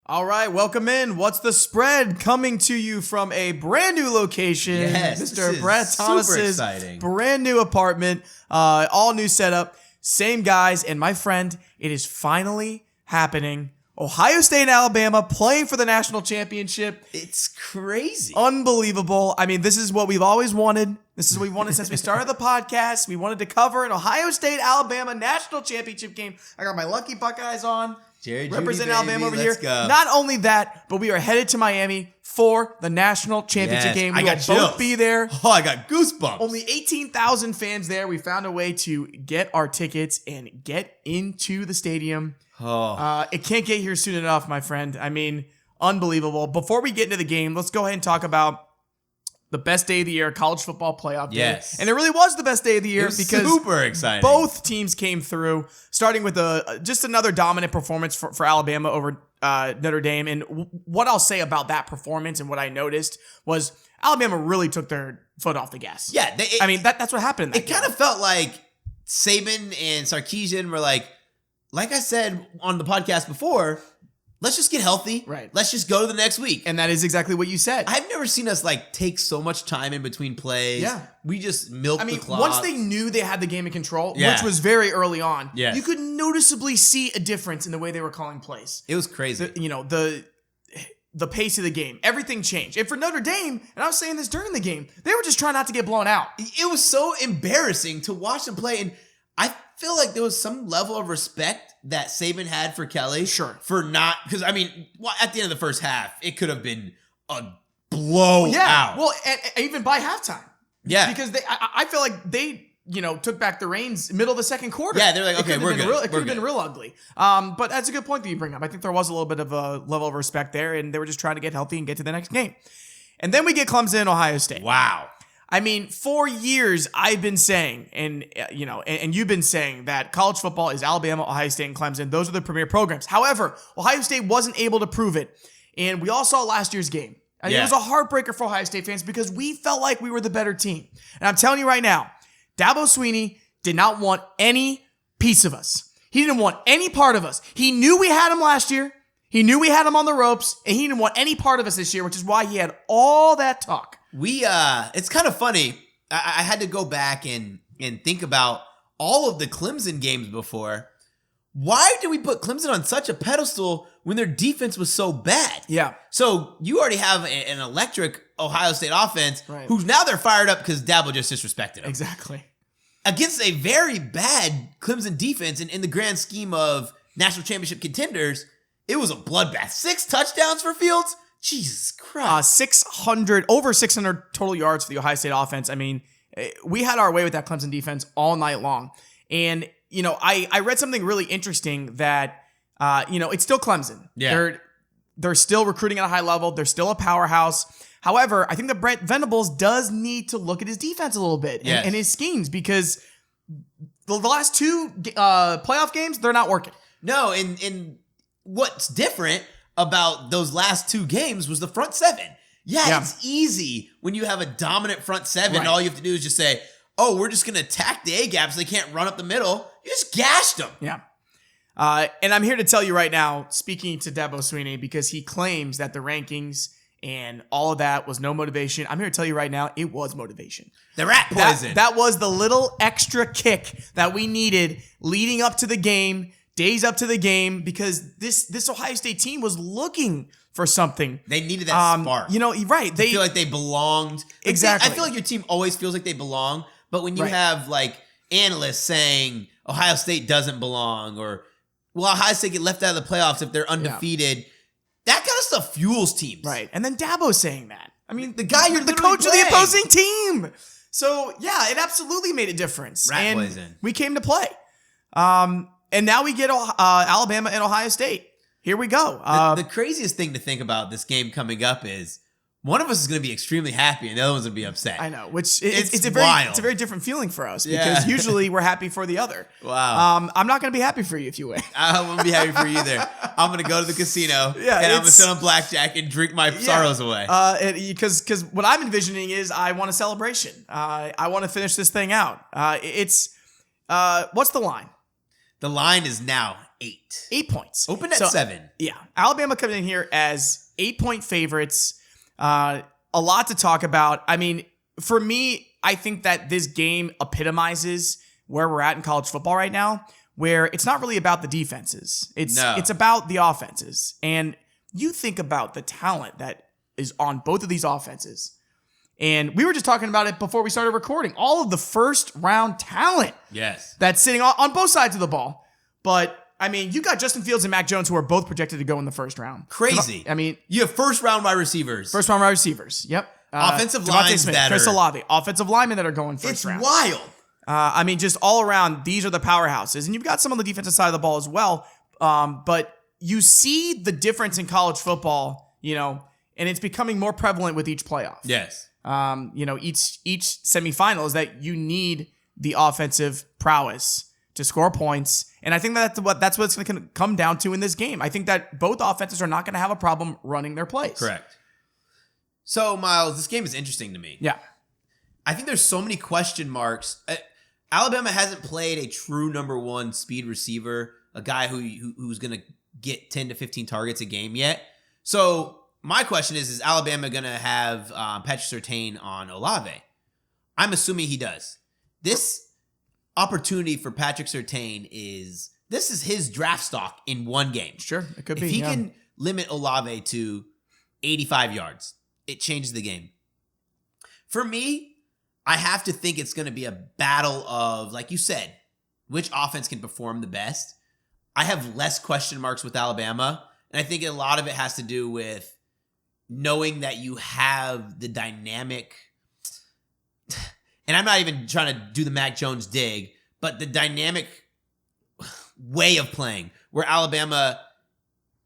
All right, welcome in. What's the spread? Coming to you from a brand new location, Yes, Mr. Brett Thomas's brand new apartment, all new setup, same guys, and my friend, it is finally happening. Ohio State and Alabama playing for the national championship. It's crazy. Unbelievable. I mean, this is what we've always wanted. This is what we wanted since we started the podcast. We wanted to cover an Ohio State Alabama national championship game. I got my lucky Buckeyes on. Jerry Represent Judy, Alabama baby. over Let's here. go. Not only that, but we are headed to Miami for the national championship game. We I will got both chills. be there. Oh, I got goosebumps. Only 18,000 fans there. We found a way to get our tickets and get into the stadium. It can't get here soon enough, my friend. I mean, unbelievable. Before we get into the game, let's go ahead and talk about the best day of the year, college football playoff day. Yes. And it really was the best day of the year because super exciting. both teams came through, starting with just another dominant performance for Alabama over Notre Dame. And what I'll say about that performance and what I noticed was Alabama really took their foot off the gas. Yeah. That's what happened in that It game. kind of felt like Saban and Sarkisian were like I said on the podcast before, let's just get healthy. Right. Let's just go to the next week. And that is exactly what you said. I've never seen us take so much time in between plays. Yeah. We just milked the clock. Once they knew they had the game in control, Yeah. which was very early on, Yes. you could noticeably see a difference in the way they were calling plays. It was crazy. The pace of the game, everything changed. And for Notre Dame, and I was saying this during the game, they were just trying not to get blown out. It was so embarrassing to watch them play. And I feel like there was some level of respect that Saban had for Kelly. Sure. For not, because at the end of the first half, it could have been a blowout. Well, and even by halftime. Yeah. Because I feel like they, took back the reins middle of the second quarter. Yeah, they're like, okay, we're good. It could have been real ugly. But that's a good point that you bring up. I think there was a little bit of a level of respect there, and they were just trying to get healthy and get to the next game. And then we get Clemson and Ohio State. Wow. I mean, for years I've been saying, and you've been saying that college football is Alabama, Ohio State, and Clemson. Those are the premier programs. However, Ohio State wasn't able to prove it, and we all saw last year's game. And It was a heartbreaker for Ohio State fans because we felt like we were the better team. And I'm telling you right now, Dabo Swinney did not want any piece of us. He didn't want any part of us. He knew we had him last year. He knew we had him on the ropes, and he didn't want any part of us this year, which is why he had all that talk. It's kind of funny. I had to go back and think about all of the Clemson games before. Why did we put Clemson on such a pedestal when their defense was so bad? Yeah. So you already have an electric Ohio State offense, Right. who's now they're fired up because Dabo just disrespected them. Exactly. Against a very bad Clemson defense, and in the grand scheme of national championship contenders, it was a bloodbath. 6 touchdowns for Fields? Jesus Christ. Over 600 total yards for the Ohio State offense. I mean, we had our way with that Clemson defense all night long. And, I read something really interesting that, it's still Clemson. Yeah. They're still recruiting at a high level. They're still a powerhouse. However, I think that Brent Venables does need to look at his defense a little bit and his schemes because the last 2 playoff games, they're not working. No, and what's different about those last 2 games was the front 7. Yeah, it's easy when you have a dominant front 7. Right. All you have to do is just say, oh, we're just going to attack the A-gap so they can't run up the middle. You just gashed them. Yeah. And I'm here to tell you right now, speaking to Dabo Swinney, because he claims that the rankings and all of that was no motivation. I'm here to tell you right now, it was motivation. The rat poison. That was the little extra kick that we needed leading up to the game, days up to the game, because this Ohio State team was looking for something. They needed that spark. Right. They feel like they belonged. Exactly. I feel like your team always feels like they belong, but when you have analysts saying Ohio State doesn't belong, or Ohio State get left out of the playoffs if they're undefeated, that kind of stuff fuels teams. Right. And then Dabo saying that. I mean, the guy you're the coach of the opposing team. So yeah, it absolutely made a difference. Rat and poison. We came to play. And now we get Alabama and Ohio State. Here we go. The craziest thing to think about this game coming up is one of us is going to be extremely happy and the other one's going to be upset. I know, which it's a wild. very different feeling for us because usually we're happy for the other. Wow. I'm not going to be happy for you if you win. I won't be happy for you either. I'm going to go to the casino and I'm going to sit on blackjack and drink my sorrows away. Because what I'm envisioning is I want a celebration. I want to finish this thing out. What's the line? The line is now 8. 8 points. Opened at 7. Yeah. Alabama coming in here as 8-point favorites. A lot to talk about. I mean, for me, I think that this game epitomizes where we're at in college football right now, where it's not really about the defenses. It's about the offenses. And you think about the talent that is on both of these offenses. And we were just talking about it before we started recording. All of the first round talent that's sitting on both sides of the ball. But, I mean, you got Justin Fields and Mac Jones who are both projected to go in the first round. Crazy. I mean, you have first round wide receivers. First round wide receivers. Yep. Offensive lines Smith, that Chris are... Olave. Offensive linemen that are going first round. It's wild. I mean, just all around, these are the powerhouses. And you've got some on the defensive side of the ball as well. But you see the difference in college football, and it's becoming more prevalent with each playoff. Yes. Each semifinal is that you need the offensive prowess to score points. And I think that's what it's going to come down to in this game. I think that both offenses are not going to have a problem running their plays. Correct. So, Miles, this game is interesting to me. Yeah. I think there's so many question marks. Alabama hasn't played a true number one speed receiver, a guy who's going to get 10 to 15 targets a game yet. So my question is Alabama going to have Patrick Surtain on Olave? I'm assuming he does. This opportunity for Patrick Surtain this is his draft stock in one game. Sure, it could be. If he can limit Olave to 85 yards, it changes the game. For me, I have to think it's going to be a battle of, like you said, which offense can perform the best. I have less question marks with Alabama, and I think a lot of it has to do with knowing that you have the dynamic, and I'm not even trying to do the Mac Jones dig, but the dynamic way of playing where Alabama,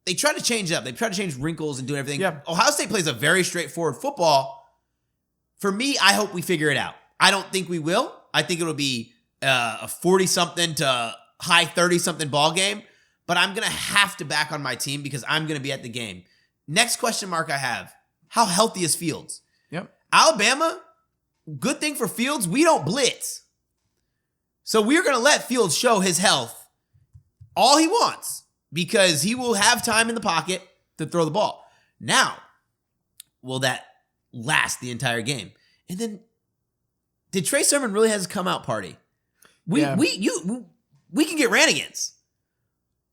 they try to change up. They try to change wrinkles and do everything. Yeah. Ohio State plays a very straightforward football. For me, I hope we figure it out. I don't think we will. I think it'll be a 40-something to high 30-something ball game, but I'm going to have to back on my team because I'm going to be at the game. Next question mark I have, how healthy is Fields? Yep. Alabama, good thing for Fields, we don't blitz. So we're going to let Fields show his health all he wants because he will have time in the pocket to throw the ball. Now, will that last the entire game? And then, did Trey Sermon really have his come out party? We can get ran against.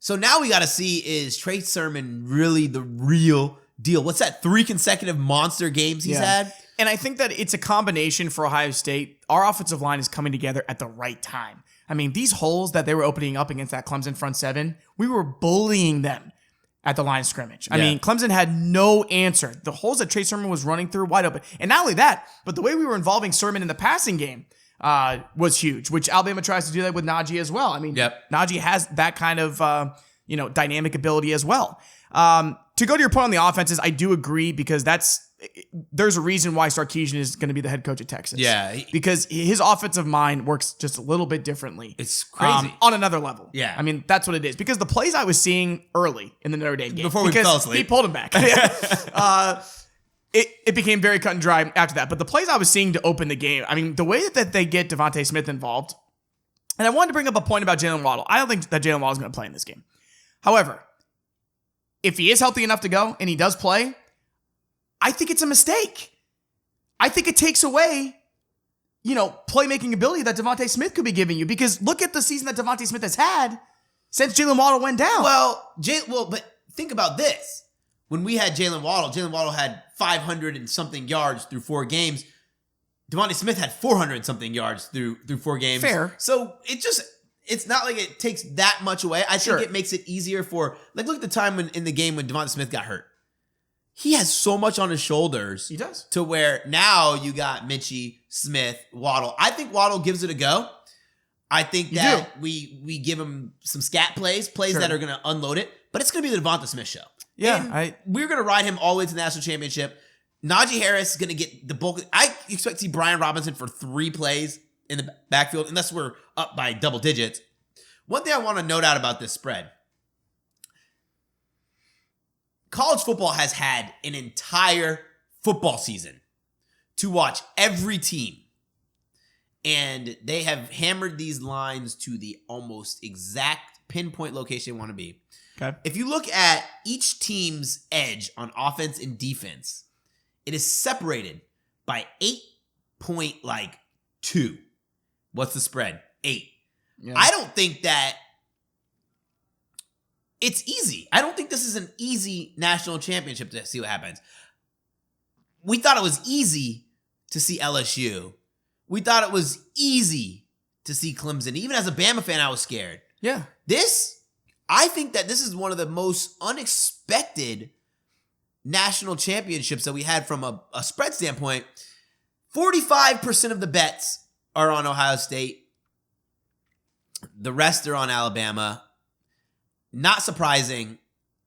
So now we got to see, is Trey Sermon really the real deal? What's that? 3 consecutive monster games he's had? And I think that it's a combination for Ohio State. Our offensive line is coming together at the right time. I mean, these holes that they were opening up against that Clemson front seven, we were bullying them at the line of scrimmage. I mean, Clemson had no answer. The holes that Trey Sermon was running through, wide open. And not only that, but the way we were involving Sermon in the passing game was huge, which Alabama tries to do that with Najee as well. I mean, Najee has that kind of dynamic ability as well. To go to your point on the offenses, I do agree because there's a reason why Sarkisian is going to be the head coach at Texas. Yeah. Because his offensive mind works just a little bit differently. It's crazy. On another level. Yeah. I mean, that's what it is. Because the plays I was seeing early in the Notre Dame game. Before we fell asleep. He pulled him back. It became very cut and dry after that. But the plays I was seeing to open the game, I mean, the way that they get Devontae Smith involved, and I wanted to bring up a point about Jalen Waddle. I don't think that Jalen Waddle is going to play in this game. However, if he is healthy enough to go and he does play, I think it's a mistake. I think it takes away, playmaking ability that Devontae Smith could be giving you. Because look at the season that Devontae Smith has had since Jalen Waddle went down. But think about this. When we had Jalen Waddle had 500 and something yards through 4 games. Devontae Smith had 400 and something yards through 4 games. Fair. So it's not like it takes that much away. I think it makes it easier for, look at the time in the game when Devontae Smith got hurt. He has so much on his shoulders. He does. To where now you got Mitchie, Smith, Waddle. I think Waddle gives it a go. I think that we give him some scat plays that are going to unload it, but it's going to be the Devontae Smith show. Yeah. We're going to ride him all the way to the national championship. Najee Harris is going to get the bulk. I expect to see Brian Robinson for 3 plays in the backfield, unless we're up by double digits. One thing I want to note out about this spread. College football has had an entire football season to watch every team. And they have hammered these lines to the almost exact pinpoint location they want to be. Okay. If you look at each team's edge on offense and defense, it is separated by 8.2. What's the spread? 8. Yeah. I don't think that it's easy. I don't think this is an easy national championship to see what happens. We thought it was easy to see LSU. We thought it was easy to see Clemson. Even as a Bama fan, I was scared. Yeah. I think that this is one of the most unexpected national championships that we had from a spread standpoint. 45% of the bets are on Ohio State. The rest are on Alabama. Not surprising,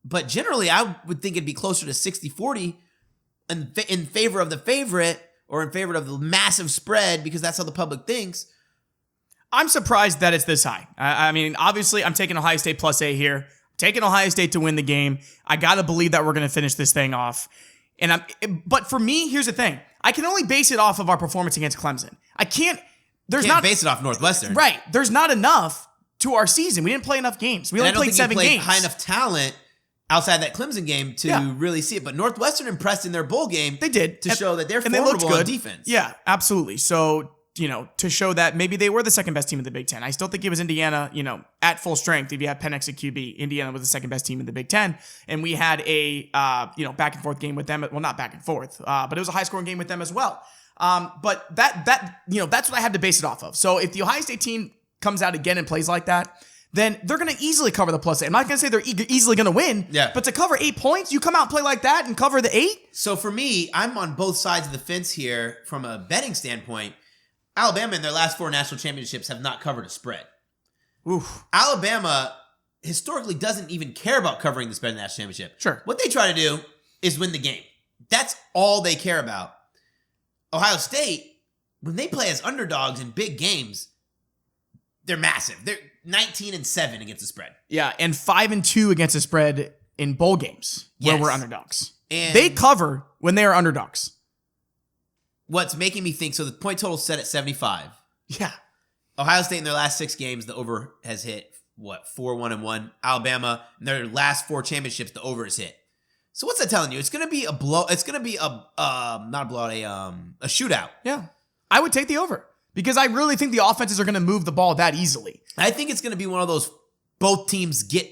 but generally I would think it'd be closer to 60-40 in favor of the favorite or in favor of the massive spread because that's how the public thinks. I'm surprised that it's this high. I mean, obviously, I'm taking Ohio State +8 here. I'm taking Ohio State to win the game. I got to believe that we're going to finish this thing off. But for me, here's the thing. I can only base it off of our performance against Clemson. I can't. There's not base it off Northwestern. Right. There's not enough to our season. We didn't play enough games. We only played 7 games. High enough talent outside that Clemson game to really see it. But Northwestern impressed in their bowl game. They did. To show that they're and formidable they looked good on defense. Yeah, absolutely. So, to show that maybe they were the second best team in the Big Ten. I still think it was Indiana, at full strength. If you have Penix at QB, Indiana was the second best team in the Big Ten. And we had a, back and forth game with them. Well, not back and forth, but it was a high scoring game with them as well. But that's what I had to base it off of. So if the Ohio State team comes out again and plays like that, then they're going to easily cover the +8. I'm not going to say they're easily going to win, but to cover 8 points, you come out and play like that and cover the 8? So for me, I'm on both sides of the fence here from a betting standpoint. Alabama in their last 4 national championships have not covered a spread. Oof. Alabama historically doesn't even care about covering the spread in the national championship. Sure. What they try to do is win the game. That's all they care about. Ohio State, when they play as underdogs in big games, they're massive. They're 19-7 against the spread. Yeah, and 5-2 against the spread in bowl games where we're underdogs. And they cover when they are underdogs. What's making me think, so the point total is set at 75. Yeah. Ohio State in their last 6 games, the over has hit, 4-1-1. Alabama, in their last 4 championships, the over has hit. So what's that telling you? It's going to be a blow. It's going to be not a blowout, a shootout. Yeah. I would take the over because I really think the offenses are going to move the ball that easily. I think it's going to be one of those, both teams get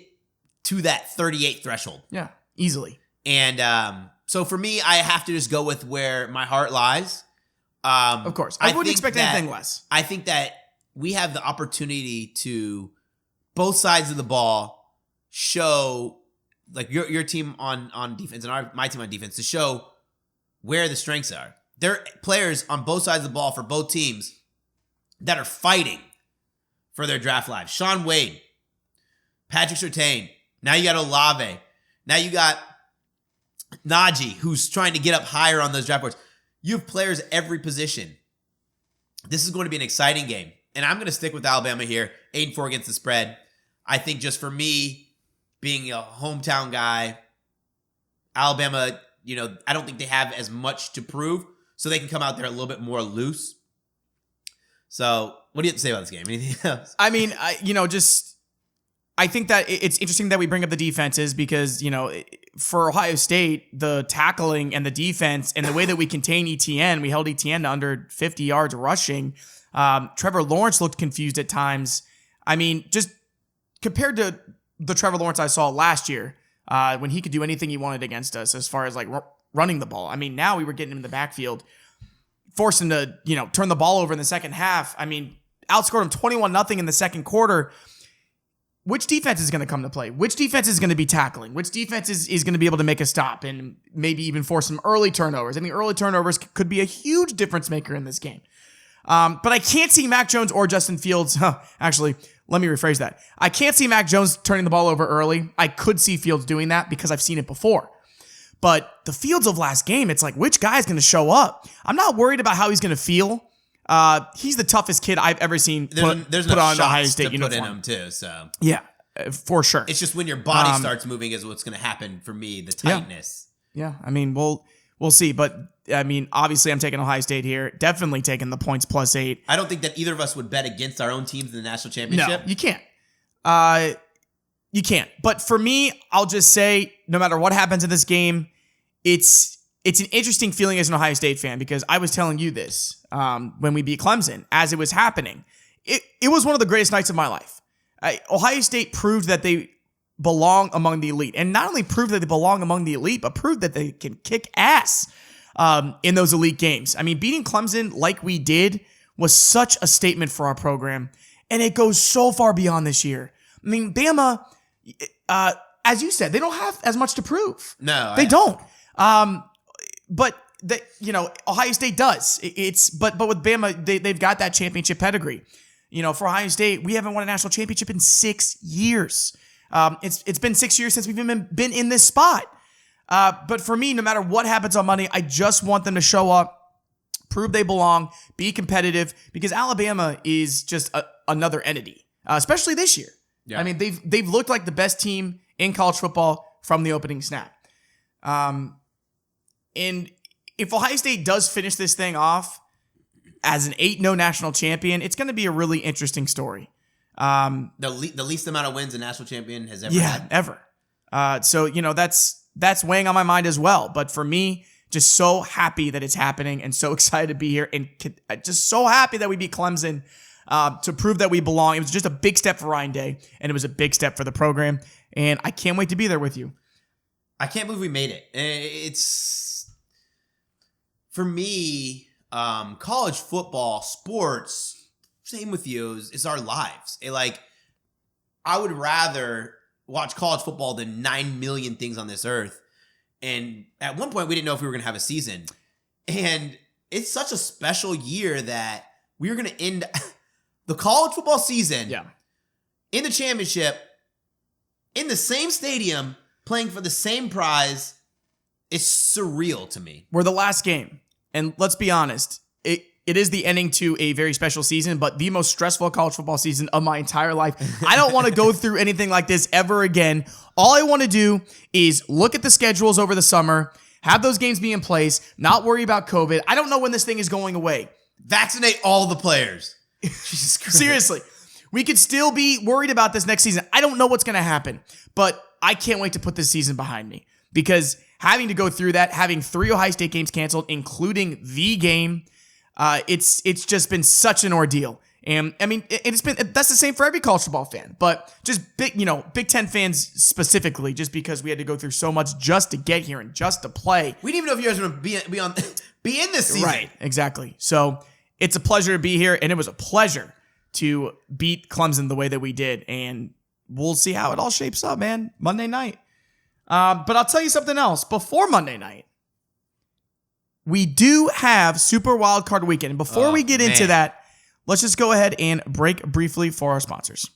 to that 38 threshold. Yeah, easily. And so for me, I have to just go with where my heart lies. Of course. I wouldn't expect anything less. I think that we have the opportunity to, both sides of the ball, show, like your team on defense and my team on defense, to show where the strengths are. There are players on both sides of the ball for both teams that are fighting for their draft lives. Sean Wade, Patrick Surtain. Now you got Olave. Now you got Najee, who's trying to get up higher on those draft boards. You have players at every position. This is going to be an exciting game. And I'm going to stick with Alabama here. 8-4 against the spread. I think just for me, being a hometown guy, Alabama, I don't think they have as much to prove. So they can come out there a little bit more loose. So what do you have to say about this game? Anything else? I mean, I think that it's interesting that we bring up the defenses because, for Ohio State, the tackling and the defense and the way that we contain ETN, we held ETN to under 50 yards rushing. Trevor Lawrence looked confused at times. I mean, just compared to the Trevor Lawrence I saw last year, when he could do anything he wanted against us as far as like running the ball. I mean, now we were getting him in the backfield, forced him to, turn the ball over in the second half. I mean, outscored him 21-0 in the second quarter. Which defense is going to come to play? Which defense is going to be tackling? Which defense is going to be able to make a stop and maybe even force some early turnovers? I think early turnovers could be a huge difference maker in this game. But I can't see Mac Jones or Justin Fields. Actually, let me rephrase that. I can't see Mac Jones turning the ball over early. I could see Fields doing that because I've seen it before. But the Fields of last game, it's like, which guy is going to show up? I'm not worried about how he's going to feel. He's the toughest kid I've ever seen put on an Ohio State uniform. Put in him too, so. Yeah, for sure. It's just when your body starts moving is what's going to happen for me, the tightness. Yeah, I mean, we'll see. But, I mean, obviously I'm taking Ohio State here. Definitely taking the points +8. I don't think that either of us would bet against our own teams in the national championship. No, you can't. You can't. But for me, I'll just say, no matter what happens in this game, it's an interesting feeling as an Ohio State fan, because I was telling you this when we beat Clemson as it was happening. It was one of the greatest nights of my life. Ohio State proved that they belong among the elite, and not only proved that they belong among the elite, but proved that they can kick ass in those elite games. I mean, beating Clemson like we did was such a statement for our program, and it goes so far beyond this year. I mean, Bama, as you said, they don't have as much to prove. No, they don't. But Ohio State does. But with Bama, they've got that championship pedigree. For Ohio State, we haven't won a national championship in 6 years. It's been 6 years since we've even been in this spot. But for me, no matter what happens on Monday, I just want them to show up, prove they belong, be competitive, because Alabama is just another entity, especially this year. Yeah. I mean, they've looked like the best team in college football from the opening snap. And if Ohio State does finish this thing off as an 8-0 national champion, it's going to be a really interesting story. The least amount of wins a national champion has ever had. Ever. So that's weighing on my mind as well. But for me, just so happy that it's happening and so excited to be here, and just so happy that we beat Clemson to prove that we belong. It was just a big step for Ryan Day, and it was a big step for the program. And I can't wait to be there with you. I can't believe we made it. It's, for me, college football, sports, same with you, is our lives. I would rather watch college football than 9 million things on this earth. And at one point, we didn't know if we were going to have a season. And it's such a special year that we were going to end the college football season in the championship, in the same stadium, playing for the same prize. It's surreal to me. We're the last game. And let's be honest, it is the ending to a very special season, but the most stressful college football season of my entire life. I don't want to go through anything like this ever again. All I want to do is look at the schedules over the summer, have those games be in place, not worry about COVID. I don't know when this thing is going away. Vaccinate all the players. Jesus Christ. Seriously. We could still be worried about this next season. I don't know what's going to happen, but I can't wait to put this season behind me, because having to go through that, having 3 Ohio State games canceled, including the game, it's just been such an ordeal. And I mean, that's the same for every college football fan, but just Big Ten fans specifically, just because we had to go through so much just to get here and just to play. We didn't even know if you guys were going to be in this season. Right, exactly. So it's a pleasure to be here, and it was a pleasure to beat Clemson the way that we did, and we'll see how it all shapes up, man, Monday night. But I'll tell you something else. Before Monday night, we do have Super Wildcard Weekend. And before we get into that, let's just go ahead and break briefly for our sponsors.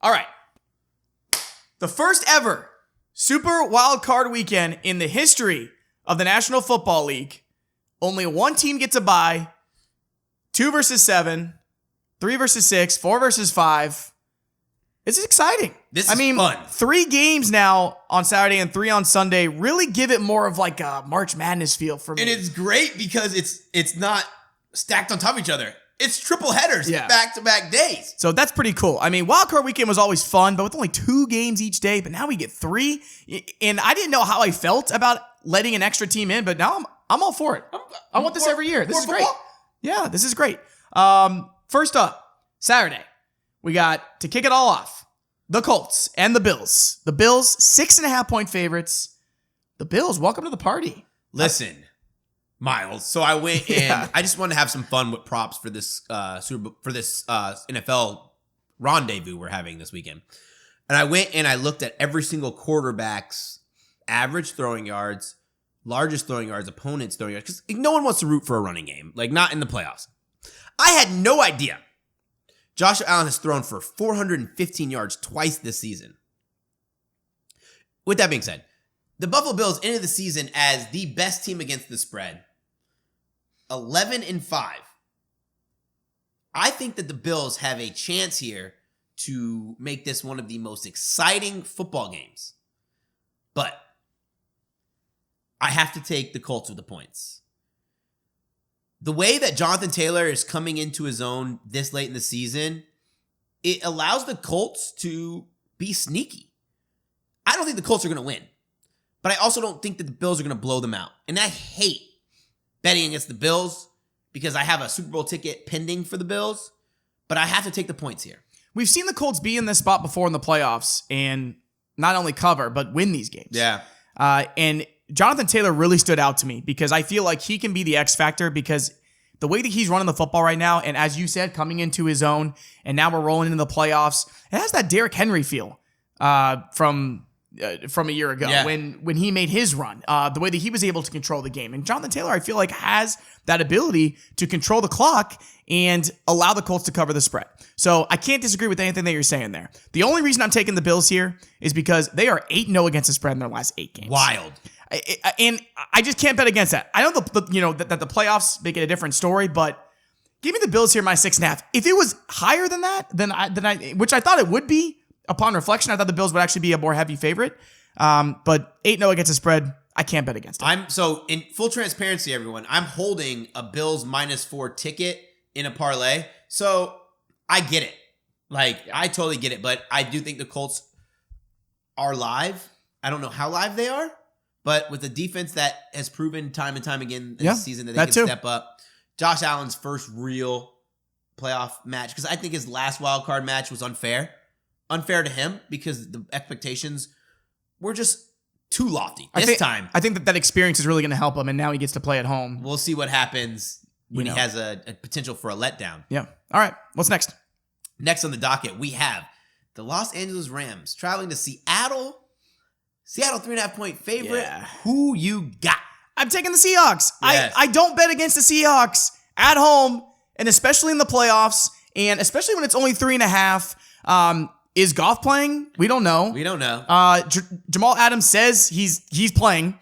All right. The first ever Super Wildcard Weekend in the history of the National Football League. Only one team gets a bye. 2 versus 7, 3 versus 6, 4 versus 5. This is exciting. This is fun. 3 games now on Saturday and 3 on Sunday really give it more of like a March Madness feel for me. And it's great because it's not stacked on top of each other. It's triple headers, back-to-back days. So that's pretty cool. I mean, Wildcard Weekend was always fun, but with only 2 games each day, but now we get 3. And I didn't know how I felt about letting an extra team in, but now I'm all for it. I want this every year. This is great. Yeah, this is great. First up, Saturday, we got, to kick it all off, the Colts and the Bills. The Bills, 6.5-point favorites. The Bills, welcome to the party. Listen, Miles. So I went and I just wanted to have some fun with props for this NFL rendezvous we're having this weekend. And I went and I looked at every single quarterback's average throwing yards, largest throwing yards, opponent's throwing yards, because no one wants to root for a running game, like not in the playoffs. I had no idea Josh Allen has thrown for 415 yards twice this season. With that being said, the Buffalo Bills ended the season as the best team against the spread, 11-5. I think that the Bills have a chance here to make this one of the most exciting football games. But I have to take the Colts with the points. The way that Jonathan Taylor is coming into his own this late in the season, it allows the Colts to be sneaky. I don't think the Colts are going to win, but I also don't think that the Bills are going to blow them out. And I hate betting against the Bills because I have a Super Bowl ticket pending for the Bills, but I have to take the points here. We've seen the Colts be in this spot before in the playoffs and not only cover, but win these games. Yeah. And Jonathan Taylor really stood out to me because I feel like he can be the X factor because the way that he's running the football right now, and as you said, coming into his own, and now we're rolling into the playoffs, it has that Derrick Henry feel from a year ago when he made his run, the way that he was able to control the game. And Jonathan Taylor, I feel like, has that ability to control the clock and allow the Colts to cover the spread. So I can't disagree with anything that you're saying there. The only reason I'm taking the Bills here is because they are 8-0 against the spread in their last 8 games. Wild. And I just can't bet against that. I know that the playoffs make it a different story, but give me the Bills here minus 6.5. If it was higher than that, then I which I thought it would be upon reflection, I thought the Bills would actually be a more heavy favorite. But 8-0 against the spread, I can't bet against it. So in full transparency, everyone, I'm holding a Bills -4 ticket in a parlay. So I get it. I totally get it. But I do think the Colts are live. I don't know how live they are, but with a defense that has proven time and time again this season that they can step up. Josh Allen's first real playoff match, because I think his last wild card match was unfair. Unfair to him because the expectations were just too lofty this time. I think that experience is really going to help him, and now he gets to play at home. We'll see what happens when he has a potential for a letdown. Yeah. All right. What's next? Next on the docket, we have the Los Angeles Rams traveling to Seattle. Seattle 3.5-point favorite. Yeah. Who you got? I'm taking the Seahawks. Yes. I don't bet against the Seahawks at home, and especially in the playoffs, and especially when it's only 3.5. Is Goff playing? We don't know. We don't know. Jamal Adams says he's playing,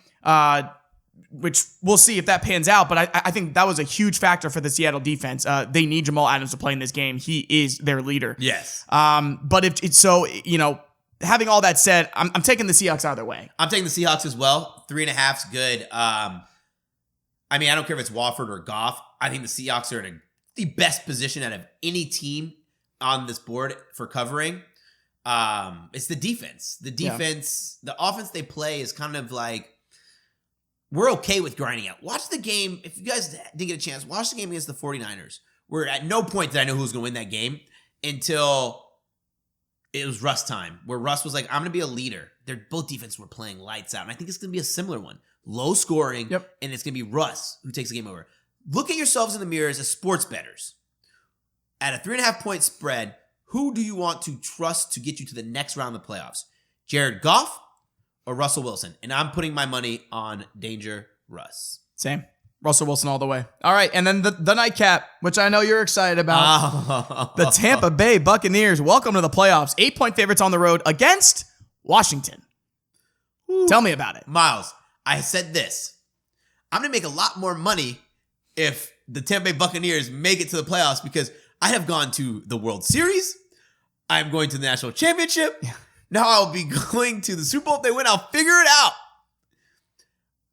which we'll see if that pans out. But I think that was a huge factor for the Seattle defense. They need Jamal Adams to play in this game. He is their leader. Yes. But if it's so, having all that said, I'm taking the Seahawks either way. I'm taking the Seahawks as well. 3.5's good. I don't care if it's Wofford or Goff. I think the Seahawks are in the best position out of any team on this board for covering. It's the defense. The offense they play is kind of like, we're okay with grinding out. Watch the game. If you guys didn't get a chance, watch the game against the 49ers. Where at no point did I know who was going to win that game until it was Russ time, where Russ was like, I'm going to be a leader. Both defenses were playing lights out. And I think it's going to be a similar one. Low scoring, and it's going to be Russ who takes the game over. Look at yourselves in the mirrors as sports bettors. At a 3.5-point spread, who do you want to trust to get you to the next round of the playoffs? Jared Goff or Russell Wilson? And I'm putting my money on Danger Russ. Same. Russell Wilson all the way. All right, and then the nightcap, which I know you're excited about. The Tampa Bay Buccaneers, welcome to the playoffs. 8-point favorites on the road against Washington. Ooh. Tell me about it. Miles, I said this. I'm going to make a lot more money if the Tampa Bay Buccaneers make it to the playoffs because I have gone to the World Series. I'm going to the National Championship. Yeah. Now I'll be going to the Super Bowl. If they win, I'll figure it out.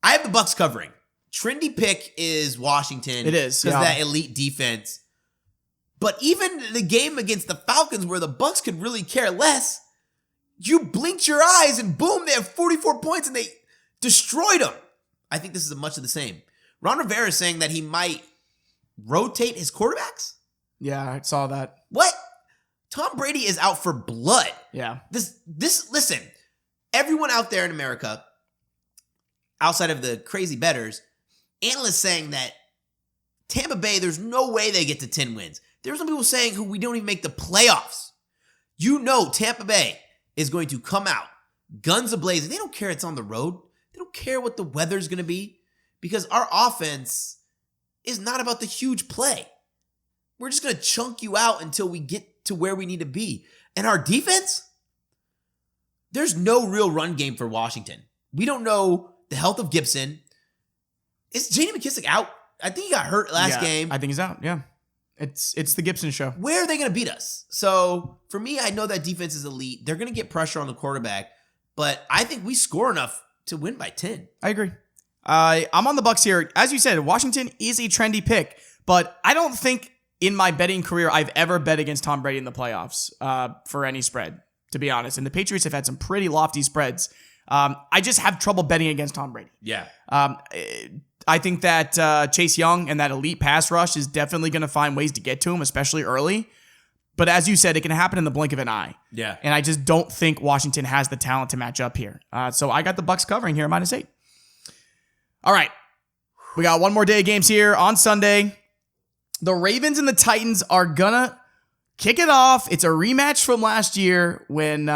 I have the Bucs covering. Trendy pick is Washington. It is. Because that elite defense. But even the game against the Falcons where the Bucs could really care less, you blinked your eyes and boom, they have 44 points and they destroyed them. I think this is much of the same. Ron Rivera is saying that he might rotate his quarterbacks. Yeah, I saw that. What? Tom Brady is out for blood. Yeah. Listen, everyone out there in America, outside of the crazy bettors, analysts saying that Tampa Bay, there's no way they get to 10 wins. There's some people saying who we don't even make the playoffs. You know Tampa Bay is going to come out, guns a-blazing. They don't care it's on the road. They don't care what the weather's going to be because our offense is not about the huge play. We're just going to chunk you out until we get to where we need to be. And our defense, there's no real run game for Washington. We don't know the health of Gibson. Is J.D. McKissick out? I think he got hurt last game. I think he's out, yeah. It's the Gibson show. Where are they going to beat us? So for me, I know that defense is elite. They're going to get pressure on the quarterback, but I think we score enough to win by 10. I agree. I'm on the Bucs here. As you said, Washington is a trendy pick, but I don't think in my betting career I've ever bet against Tom Brady in the playoffs for any spread, to be honest. And the Patriots have had some pretty lofty spreads. I just have trouble betting against Tom Brady. Yeah. I think that Chase Young and that elite pass rush is definitely going to find ways to get to him, especially early. But as you said, it can happen in the blink of an eye. Yeah. And I just don't think Washington has the talent to match up here. So I got the Bucs covering here, -8. All right. We got one more day of games here on Sunday. The Ravens and the Titans are going to kick it off. It's a rematch from last year when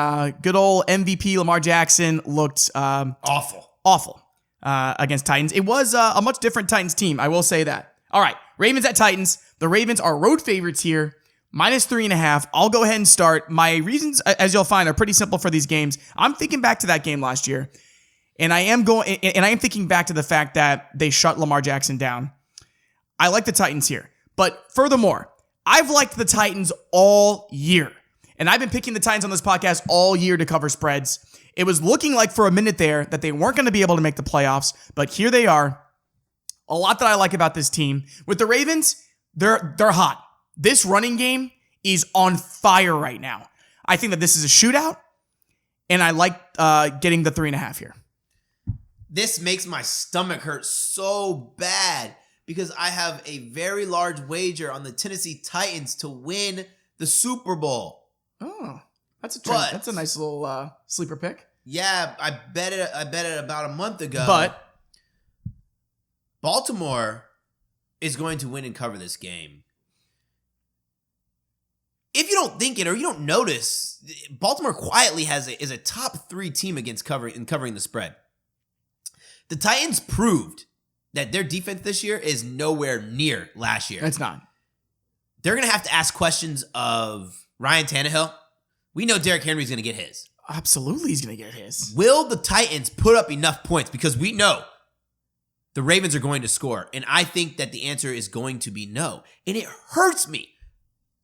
good old MVP Lamar Jackson looked awful against Titans. It was a much different Titans team, I will say that. All right, Ravens at Titans. The Ravens are road favorites here, -3.5. I'll go ahead and start. My reasons, as you'll find, are pretty simple for these games. I'm thinking back to that game last year, and I am thinking back to the fact that they shut Lamar Jackson down. I like the Titans here. But furthermore, I've liked the Titans all year. And I've been picking the Titans on this podcast all year to cover spreads. It was looking like for a minute there that they weren't going to be able to make the playoffs, but here they are. A lot that I like about this team. With the Ravens, they're hot. This running game is on fire right now. I think that this is a shootout, and I like getting the 3.5 here. This makes my stomach hurt so bad because I have a very large wager on the Tennessee Titans to win the Super Bowl. Oh, that's a nice little sleeper pick. Yeah, I bet it about a month ago. But Baltimore is going to win and cover this game. If you don't think it or you don't notice, Baltimore quietly is a top 3 team against covering the spread. The Titans proved that their defense this year is nowhere near last year. It's not. They're going to have to ask questions of Ryan Tannehill. We know Derrick Henry's going to get his. Absolutely, he's going to get his. Will the Titans put up enough points? Because we know the Ravens are going to score. And I think that the answer is going to be no. And it hurts me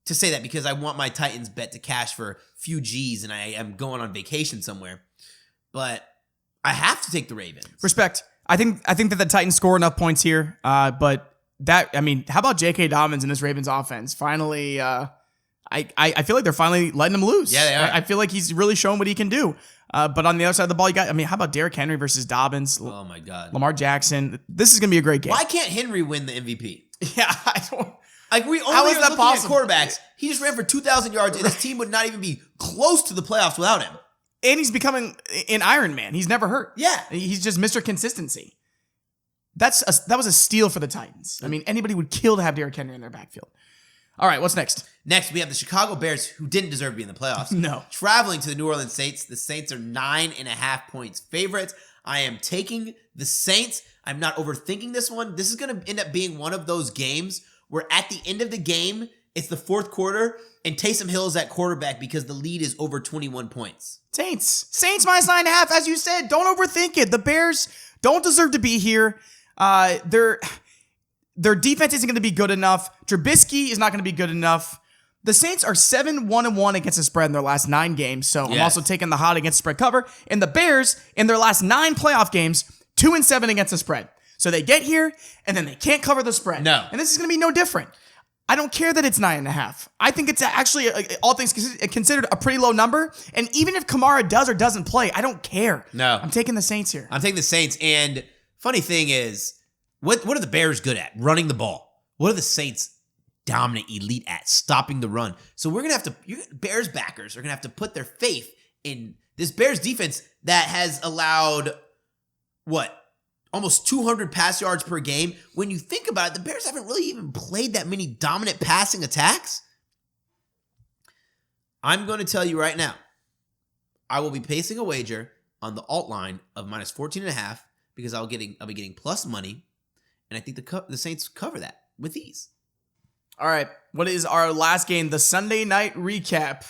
to say that because I want my Titans bet to cash for a few G's and I am going on vacation somewhere. But I have to take the Ravens. Respect. I think that the Titans score enough points here. But how about J.K. Dobbins in this Ravens offense? Finally, I feel like they're finally letting him loose. Yeah, they are. I feel like he's really shown what he can do. But on the other side of the ball, how about Derrick Henry versus Dobbins? Oh my God. Lamar Jackson. This is going to be a great game. Why can't Henry win the MVP? Yeah, I don't. Like we only How is are that looking possible? at quarterbacks. He just ran for 2,000 yards and his team would not even be close to the playoffs without him. And he's becoming an Iron Man. He's never hurt. Yeah. He's just Mr. Consistency. That was a steal for the Titans. I mean, anybody would kill to have Derrick Henry in their backfield. All right, what's next? Next, we have the Chicago Bears, who didn't deserve to be in the playoffs. No. Traveling to the New Orleans Saints. The Saints are 9.5 points favorites. I am taking the Saints. I'm not overthinking this one. This is going to end up being one of those games where at the end of the game, it's the fourth quarter, and Taysom Hill is at quarterback because the lead is over 21 points. Saints -9.5, as you said. Don't overthink it. The Bears don't deserve to be here. Their defense isn't going to be good enough. Trubisky is not going to be good enough. The Saints are 7-1-1 against the spread in their last 9 games, so I'm also taking the hot against the spread cover. And the Bears, in their last 9 playoff games, 2-7 against the spread. So they get here, and then they can't cover the spread. No. And this is going to be no different. I don't care that it's 9.5. I think it's actually, all things considered, a pretty low number. And even if Kamara does or doesn't play, I don't care. No. I'm taking the Saints here. I'm taking the Saints, and funny thing is, what are the Bears good at? Running the ball. What are the Saints dominant, elite at? Stopping the run. So we're going to have to, Bears backers are going to have to put their faith in this Bears defense that has allowed, almost 200 pass yards per game. When you think about it, the Bears haven't really even played that many dominant passing attacks. I'm going to tell you right now, I will be placing a wager on the alt line of -14.5 because I'll be getting plus money, and I think the Saints cover that with ease. All right, what is our last game? The Sunday night recap.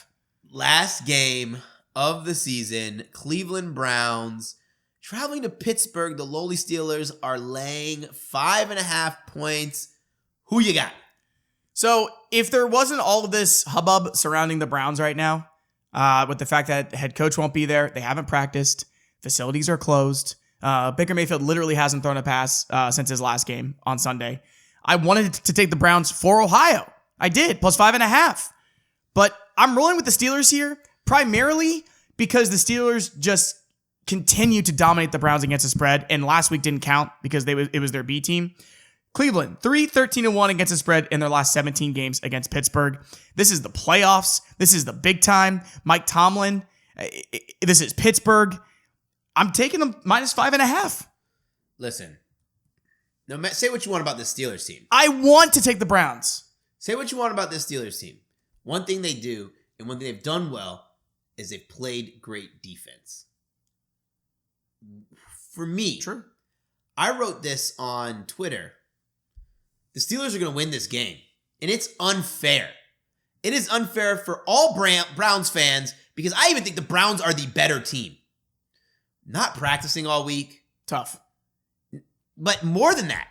Last game of the season, Cleveland Browns traveling to Pittsburgh. The lowly Steelers are laying 5.5 points. Who you got? So if there wasn't all of this hubbub surrounding the Browns right now, with the fact that head coach won't be there, they haven't practiced, facilities are closed, Baker Mayfield literally hasn't thrown a pass since his last game on Sunday. I wanted to take the Browns for Ohio. I did, plus 5.5. But I'm rolling with the Steelers here, primarily because the Steelers just continue to dominate the Browns against the spread, and last week didn't count because it was their B team. Cleveland, 3-13-1 against the spread in their last 17 games against Pittsburgh. This is the playoffs. This is the big time. Mike Tomlin. This is Pittsburgh. I'm taking them minus 5.5. Listen, say what you want about the Steelers team. I want to take the Browns. Say what you want about this Steelers team. One thing they do, and one thing they've done well, is they've played great defense. For me, true. I wrote this on Twitter. The Steelers are going to win this game, and it's unfair. It is unfair for all Browns fans because I even think the Browns are the better team. Not practicing all week. Tough. But more than that,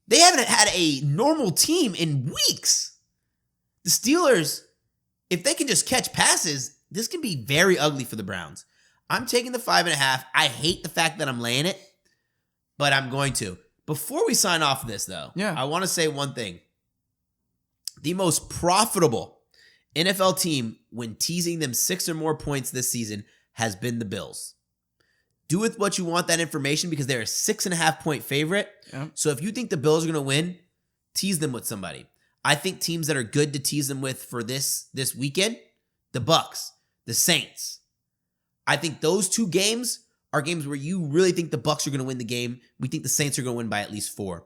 they haven't had a normal team in weeks. The Steelers, if they can just catch passes, this can be very ugly for the Browns. I'm taking the 5.5. I hate the fact that I'm laying it, but I'm going to. Before we sign off this, though, I want to say one thing. The most profitable NFL team when teasing them 6 or more points this season has been the Bills. Do with what you want that information because they're a 6.5-point favorite. Yeah. So if you think the Bills are going to win, tease them with somebody. I think teams that are good to tease them with for this weekend, the Bucks, the Saints. I think those two games are games where you really think the Bucks are going to win the game. We think the Saints are going to win by at least 4.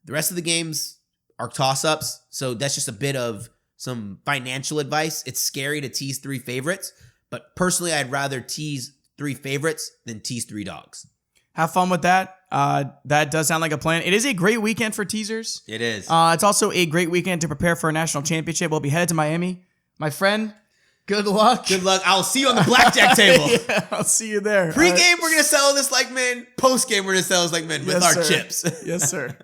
The rest of the games are toss-ups, so that's just a bit of some financial advice. It's scary to tease 3 favorites, but personally, I'd rather tease 3 favorites than tease 3 dogs. Have fun with that. That does sound like a plan. It is a great weekend for teasers. It is. It's also a great weekend to prepare for a national championship. We'll be headed to Miami. My friend, good luck. Good luck. I'll see you on the blackjack table. Yeah, I'll see you there. Pre-game, we're going to settle this like men. Post-game, we're going to settle this like men with our chips. Yes, sir.